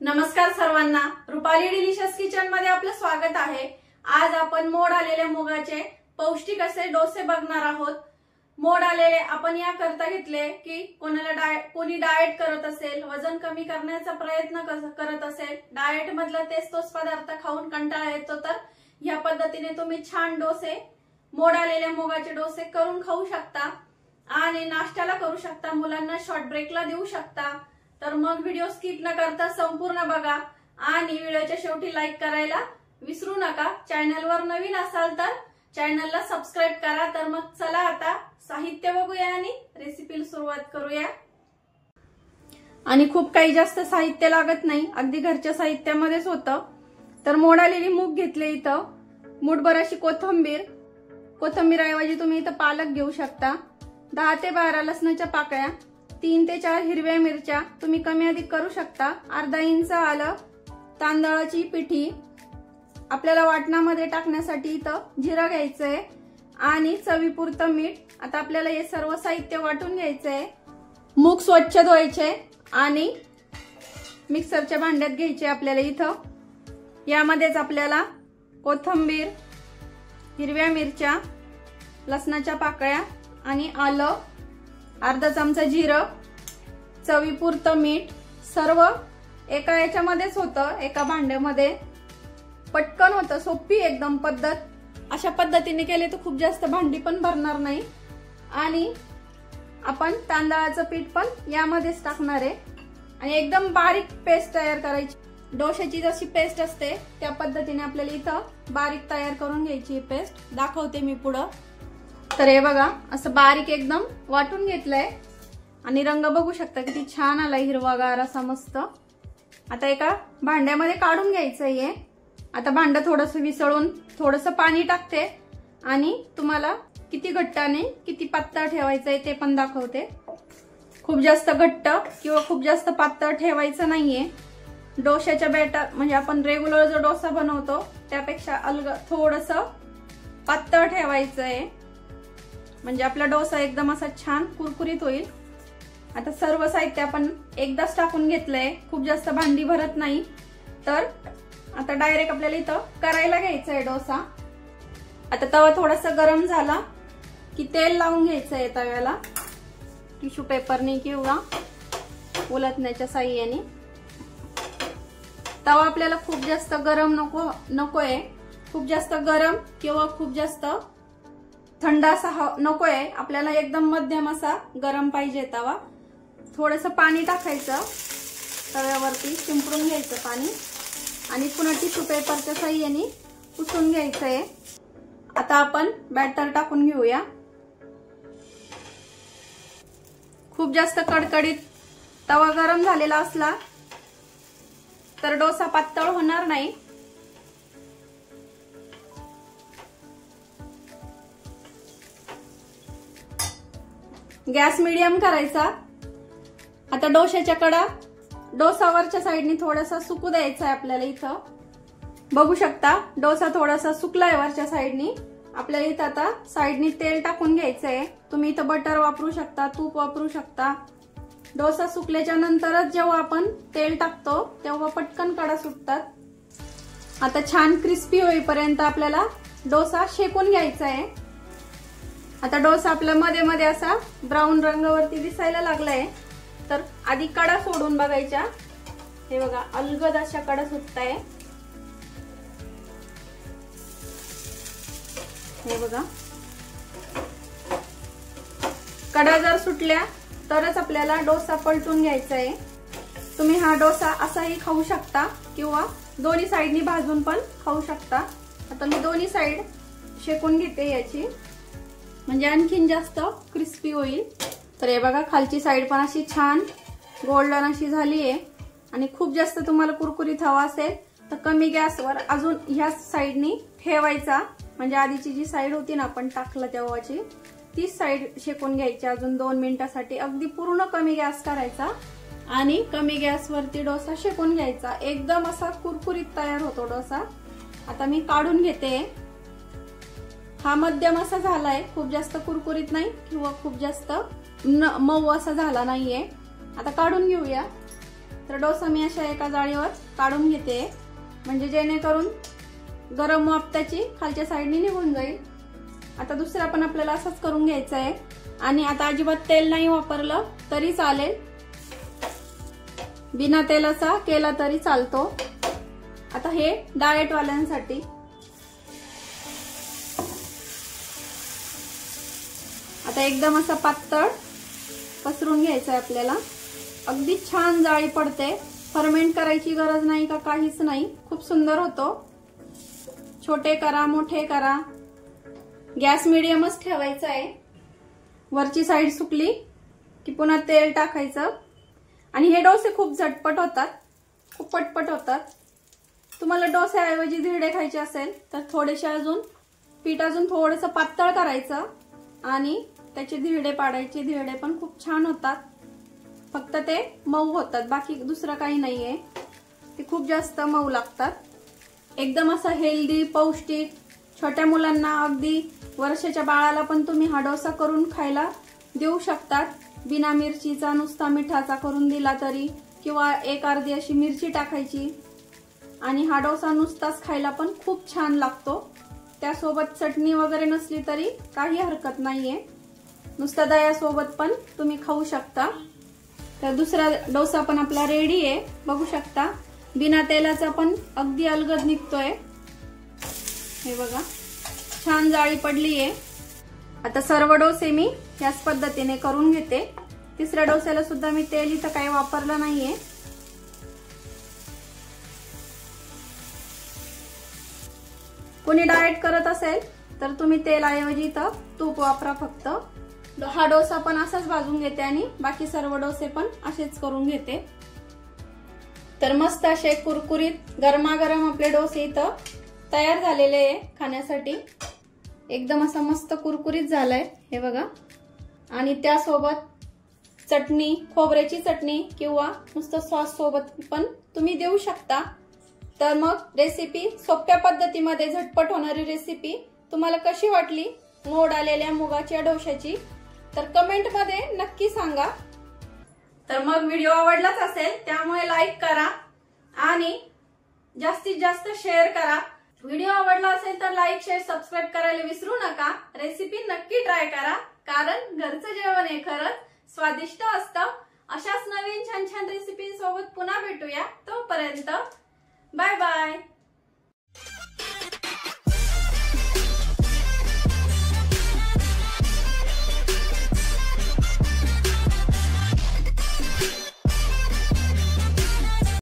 नमस्कार सर्वांना, Rupali delicious kitchen मध्ये आपलं स्वागत आहे। आज आपण मोड आलेल्या मुगाचे पौष्टिक असे डोसे बघणार आहोत। मोड आलेले आपण या करता घेतले की कोणी डाएट करत असेल, वजन कमी करण्याचा प्रयत्न करत असेल, डाएट मधला तेच तोच पदार्थ खाऊन कंटाळा येतो, तर या पद्धतीने तुम्ही छान डोसे, मोड आलेल्या मुगाचे डोसे करून खाऊ शकता आणि नाश्त्याला करू शकता, मुलांना शॉर्ट ब्रेकला देऊ शकता। तर मग व्हिडिओ स्किप न करता संपूर्ण बघा आणि व्हिडिओच्या शेवटी लाईक करायला विसरू नका। चॅनलवर नवीन असाल तर चॅनलला सबस्क्राइब करा। तर मग चला आता साहित्य बघूया आणि रेसिपीला सुरुवात करूया। आणि खूप काही जास्त साहित्य लागत नाही, अगदी घरच्या साहित्यामध्येच होतं। तर मोड आलेली मूग घेतले, इथं मूठभर अशी कोथिंबीर ऐवजी तुम्ही इथं पालक घेऊ शकता, 10 ते 12 लसणाच्या पाकळ्या, 3 ते 4 हिरव्या मिरच्या, तुम्ही कमी अधिक करू शकता, अर्धा इंच आलं, तांदळाची पिठी, आपल्याला वाटणामध्ये टाकण्यासाठी इथं जिरं घ्यायचंय आणि चवीपुरतं मीठ। आता आपल्याला हे सर्व साहित्य वाटून घ्यायचंय। मूग स्वच्छ धुवायचे आणि मिक्सरच्या भांड्यात घ्यायचे आपल्याला। इथं यामध्येच आपल्याला कोथिंबीर, हिरव्या मिरच्या, लसणाच्या पाकळ्या आणि आलं, अर्धा चमचा जिरं, चवीपुरतं मीठ, सर्व एका याच्यामध्येच होतं, एका भांड्यामध्ये। पटकन होतं, सोपी एकदम पद्धत। अशा पद्धतीने केले तर खूप जास्त भांडी पण भरणार नाही। आणि आपण तांदळाचं पीठ पण यामध्येच टाकणार आहे आणि एकदम बारीक पेस्ट तयार करायची। डोशाची जशी पेस्ट असते त्या पद्धतीने आपल्याला इथं बारीक तयार करून घ्यायची पेस्ट। दाखवते मी पुढं। तर हे बघा, असं बारीक एकदम वाटून घेतलंय आणि रंग बघू शकता किती छान आलाय, हिरवागार असा मस्त। आता एका भांड्यामध्ये काढून घ्यायचंय हे। आता भांड थोडंसं विसळून थोडंसं पाणी टाकते आणि तुम्हाला किती घट्ट आणि किती पातळ ठेवायचंय ते पण दाखवते। खूप जास्त घट्ट किंवा खूप जास्त पातळ ठेवायचं नाहीये। डोशाच्या बॅटर म्हणजे आपण रेग्युलर जो डोसा बनवतो त्यापेक्षा अलग थोडंसं पातळ ठेवायचंय, म्हणजे आपला डोसा एकदम असा छान कुरकुरीत होईल। आता सर्व साहित्य आपण एकदाच टाकून घेतलंय, खूप जास्त भांडी भरत नाही। तर आता डायरेक्ट आपल्याला इथं करायला घ्यायचंय डोसा। आता तवा थोडासा गरम झाला की तेल लावून घ्यायचंय तव्याला, टिश्यू पेपरने किंवा उलटण्याच्या साह्याने। तवा आपल्याला खूप जास्त गरम नकोय, खूप जास्त गरम किंवा खूप जास्त थंड असा नकोय, आपल्याला एकदम मध्यम असा गरम पाहिजे तवा। थोडंसं पाणी टाकायचं तव्यावरती, शिंपडून घ्यायचं पाणी आणि पुन्हा टिश्यू पेपरच्या साह्याने पुसून घ्यायचंय। आता आपण बॅटर टाकून घेऊया। खूप जास्त कडकडीत तवा गरम झालेला असला तर डोसा पातळ होणार नाही। गॅस मीडियम करायचा। आता डोशाच्या कडा डोसावरच्या साईडनी थोडासा सुकू द्यायचा आहे आपल्याला। इथं बघू शकता डोसा थोडासा सुकलाय वरच्या साईडनी। आपल्याला इथं आता साईडनी तेल टाकून घ्यायचंय, तुम्ही इथं बटर वापरू शकता, तूप वापरू शकता। डोसा सुकल्याच्या नंतरच जेव्हा आपण तेल टाकतो तेव्हा पटकन कडा सुटतात। आता छान क्रिस्पी होईपर्यंत आपल्याला डोसा शेकून घ्यायचा आहे। आता डोसा आपल्या मध्ये मध्ये असा ब्राऊन रंगावरती दिसायला लागलाय, तर आधी कडा सोडून बघायच्या। हे बघा, अलगद अशा कडा सुटताय, हे बघा। कडा जर सुटल्या तरच आपल्याला डोसा पलटून घ्यायचा आहे। तुम्ही हा डोसा असाही खाऊ शकता किंवा दोन्ही साईडनी भाजून पण खाऊ शकता। आता मी दोन्ही साईड शेकून घेते याची, म्हणजे आणखीन जास्त क्रिस्पी होईल। तर हे बघा, खालची साईड पण अशी छान गोल्डन अशी झालीये। आणि खूप जास्त तुम्हाला कुरकुरीत हवा असेल तर कमी गॅसवर अजून ह्या साईडनी ठेवायचा, म्हणजे आधीची जी साईड होती ना आपण टाकलं तेव्हाची, ती साईड शेकून घ्यायची अजून 2 मिनिटांसाठी। अगदी पूर्ण कमी गॅस करायचा आणि कमी गॅसवरती डोसा शेकून घ्यायचा, एकदम असा कुरकुरीत तयार होतो डोसा। आता मी काढून घेते। हा मध्यम असा झालाय, खूप जास्त कुरकुरीत नाही किंवा खूप जास्त मऊ असा झाला नाहीये। आता काढून घेऊया। तर डोसा मी अशा एका जाळीवर काढून घेते, म्हणजे जेणेकरून गरम वाफ त्याची खालच्या साईडने निघून जाईल। आता दुसरा पण आपल्याला असंच करून घ्यायचं आहे आणि आता अजिबात तेल नाही वापरलं तरी चालेल, बिना तेलाचा केला तरी चालतो। आता हे डाएट वाल्यांसाठी आता एकदम असं पातळ पसरून घ्यायचं आहे आपल्याला। अगदी छान जाळी पडते, फर्मेंट करायची गरज नाही का काहीच नाही, खूप सुंदर होतो। छोटे करा मोठे करा, गॅस मीडियमच ठेवायचा आहे। वरची साईड सुकली की पुन्हा तेल टाकायचं आणि हे डोसे खूप झटपट होतात, खूप पटपट होतात। तुम्हाला डोस्याऐवजी धिरडे खायचे असेल तर थोडेसे अजून पीठ अजून थोडंसं पातळ करायचं आणि त्याचे धिरडे पाडायचे, धिरडे पण खूप छान होतात। फक्त ते मऊ होतात, बाकी दुसरं काही नाहीये, ते खूप जास्त मऊ लागतात। एकदम असं हेल्दी पौष्टिक, छोट्या मुलांना अगदी वर्षाच्या बाळाला पण तुम्ही हा डोसा करून खायला देऊ शकतात। बिना मिरचीचा नुसता मिठाचा करून दिला तरी, किंवा एक अर्धी अशी मिरची टाकायची आणि हा डोसा नुसताच खायला पण खूप छान लागतो। त्यासोबत चटणी वगैरे नसली तरी काही हरकत नाहीये, नुसता दह्यासोबत पण तुम्ही खाऊ शकता। तर दुसरा डोसा पण आपला रेडी आहे, बघू शकता बिना तेलाचा पण अगदी अलगद निघतोय। हे बघा छान जाळी पडली आहे। आता सर्व डोसे मी याच पद्धतीने करून घेते। तिसऱ्या डोस्याला सुद्धा मी तेल इथं काही वापरलं नाहीये। कोणी डाएट करत असेल तर तुम्ही तेलाऐवजी इथं तूप वापरा फक्त। हा डोसा पण असाच भाजून घेते आणि बाकी सर्व डोसे पण असेच करून घेते। तर मस्त असे कुरकुरीत गरमागरम आपले डोसे इथं तयार झालेले आहे खाण्यासाठी। एकदम असं मस्त कुरकुरीत झालंय हे बघा, आणि त्यासोबत चटणी, खोबऱ्याची चटणी किंवा नुसतं सॉस सोबत पण तुम्ही देऊ शकता। तर मग रेसिपी सोप्या पद्धतीमध्ये झटपट होणारी रेसिपी तुम्हाला कशी वाटली मोड आलेल्या मुगाच्या डोश्याची, तर कमेंट मध्ये नक्की सांगा। तर मग व्हिडिओ आवडलाच असेल त्यामुळे लाईक करा आणि जास्तीत जास्त शेअर करा। व्हिडिओ आवडला असेल तर लाईक शेअर सबस्क्राईब करायला विसरू नका। रेसिपी नक्की ट्राय करा, कारण घरचं जेवण हे खरंच स्वादिष्ट असतं। अशाच नवीन छान छान रेसिपी सोबत पुन्हा भेटूया, तोपर्यंत बाय बाय।